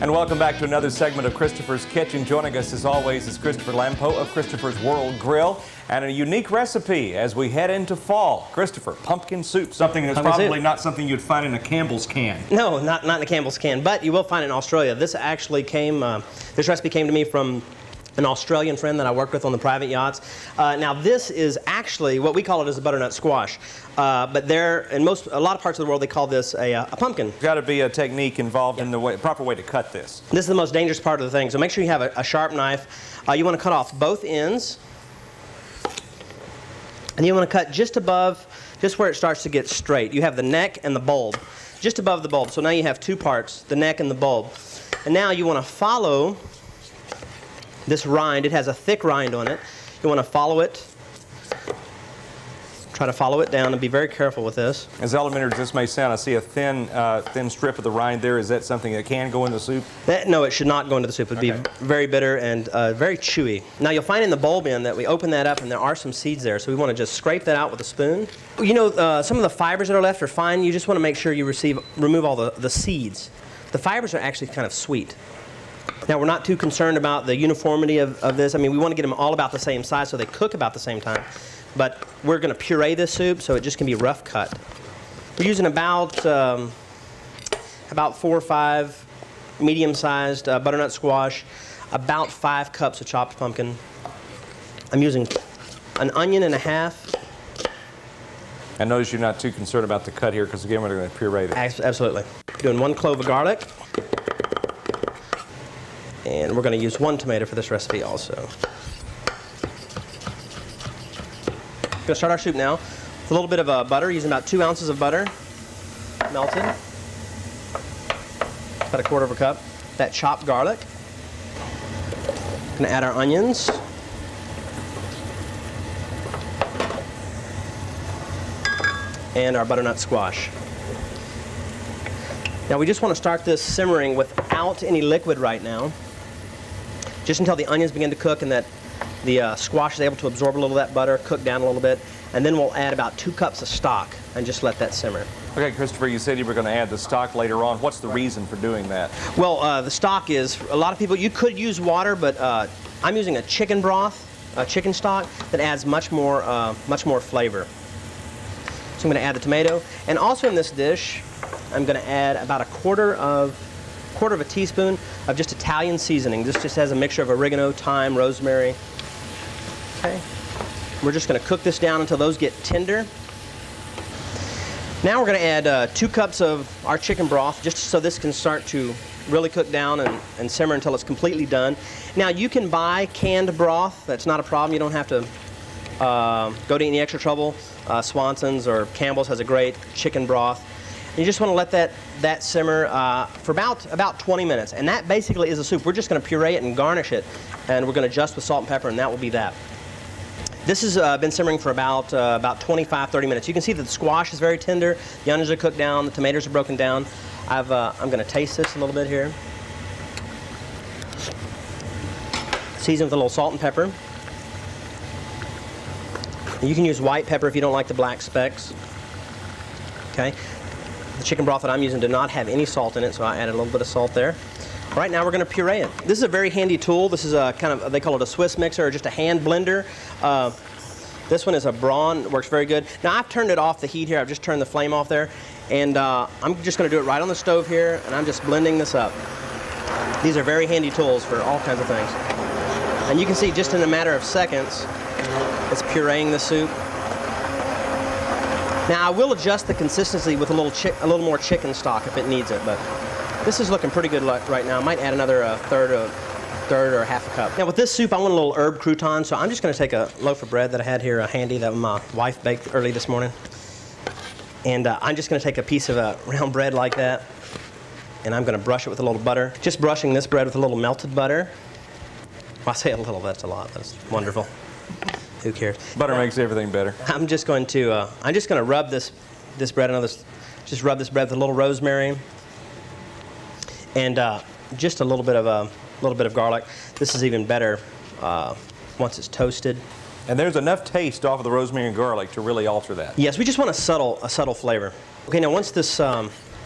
And welcome back to another segment of Christopher's Kitchen. Joining us as always is Christopher Lampo of Christopher's World Grill, and a unique recipe as we head into fall. Christopher, pumpkin soup, something that's probably not something you'd find in a Campbell's can. No, not in a Campbell's can, but you will find it in Australia. This actually came, this recipe came to me from an Australian friend that I worked with on the private yachts. Now this is actually, what we call it is a butternut squash. But there, in a lot of parts of the world, they call this a pumpkin. There's got to be a technique involved in the proper way to cut this. This is the most dangerous part of the thing, so make sure you have a sharp knife. You want to cut off both ends. And you want to cut just above, just where it starts to get straight. You have the neck and the bulb, just above the bulb. So now you have two parts, the neck and the bulb. And now you want to follow this rind. It has a thick rind on it. You want to follow it. Try to follow it down and be very careful with this. As elementary as this may sound, I see a thin strip of the rind there. Is that something that can go in the soup? No, it should not go into the soup. It would be very bitter and very chewy. Now you'll find in the bulb end that we open that up and there are some seeds there, so we want to just scrape that out with a spoon. You know, some of the fibers that are left are fine. You just want to make sure you remove all the seeds. The fibers are actually kind of sweet. Now we're not too concerned about the uniformity of this. I mean, we want to get them all about the same size so they cook about the same time. But we're going to puree this soup so it just can be rough cut. We're using about 4 or 5 medium-sized butternut squash, about 5 cups of chopped pumpkin. I'm using an onion and a half. I notice you're not too concerned about the cut here because again we're going to puree it. Absolutely. Doing 1 clove of garlic. And we're going to use 1 tomato for this recipe also. We're going to start our soup now with a little bit of butter, using about 2 ounces of butter, melted. About 1/4 cup. That chopped garlic. Going to add our onions. And our butternut squash. Now we just want to start this simmering without any liquid right now, just until the onions begin to cook and that the squash is able to absorb a little of that butter, cook down a little bit, and then we'll add about 2 cups of stock and just let that simmer. Okay, Christopher, you said you were going to add the stock later on. What's the reason for doing that? Well, the stock is, a lot of people, you could use water, but I'm using a chicken broth, a chicken stock, that adds much more flavor. So I'm going to add the tomato, and also in this dish, I'm going to add about a quarter of a teaspoon of just Italian seasoning. This just has a mixture of oregano, thyme, rosemary. Okay. We're just going to cook this down until those get tender. Now we're going to add 2 cups of our chicken broth, just so this can start to really cook down and simmer until it's completely done. Now you can buy canned broth. That's not a problem. You don't have to go to any extra trouble. Swanson's or Campbell's has a great chicken broth. And you just want to let that simmer for about 20 minutes. And that basically is a soup. We're just going to puree it and garnish it. And we're going to adjust with salt and pepper, and that will be that. This has been simmering for about 25-30 minutes. You can see that the squash is very tender. The onions are cooked down. The tomatoes are broken down. I'm going to taste this a little bit here. Season with a little salt and pepper. You can use white pepper if you don't like the black specks. Okay. The chicken broth that I'm using did not have any salt in it, so I added a little bit of salt there. All right, now we're going to puree it. This is a very handy tool. This is a kind of, they call it a Swiss mixer or just a hand blender. This one is a Braun, works very good. Now I've turned it off the heat here. I've just turned the flame off there. And I'm just going to do it right on the stove here, and I'm just blending this up. These are very handy tools for all kinds of things. And you can see just in a matter of seconds, it's pureeing the soup. Now I will adjust the consistency with a little more chicken stock if it needs it, but this is looking pretty good right now. I might add another third or half a cup. Now with this soup, I want a little herb crouton, so I'm just going to take a loaf of bread that I had here handy that my wife baked early this morning. And I'm just going to take a piece of round bread like that, and I'm going to brush it with a little butter. Just brushing this bread with a little melted butter. Well, I say a little, that's a lot. That's wonderful. Who cares? Butter makes everything better. I'm just going to rub this bread. Just rub this bread with a little rosemary and just a little bit of garlic. This is even better once it's toasted. And there's enough taste off of the rosemary and garlic to really alter that. Yes, we just want a subtle flavor. Okay, now once this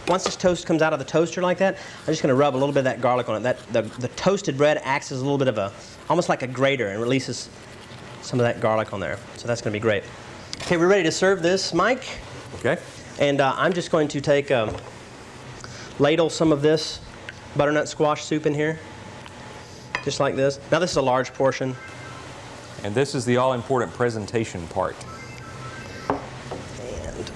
once this toast comes out of the toaster like that, I'm just going to rub a little bit of that garlic on it. The toasted bread acts as a little bit of almost like a grater and releases some of that garlic on there. So that's going to be great. Okay, we're ready to serve this, Mike. Okay. And I'm just going to take ladle some of this butternut squash soup in here, just like this. Now this is a large portion. And this is the all-important presentation part. And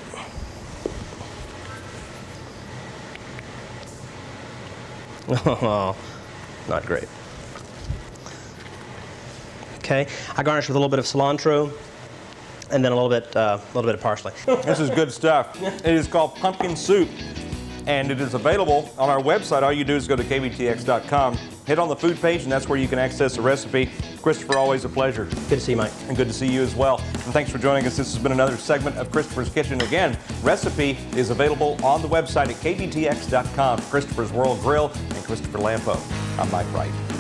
oh, not great. Okay, I garnish with a little bit of cilantro, and then a little bit of parsley. This is good stuff. It is called pumpkin soup, and it is available on our website. All you do is go to kvtx.com, hit on the food page, and that's where you can access the recipe. Christopher, always a pleasure. Good to see you, Mike. And good to see you as well. And thanks for joining us. This has been another segment of Christopher's Kitchen. Again, recipe is available on the website at kvtx.com. Christopher's World Grill and Christopher Lampo. I'm Mike Wright.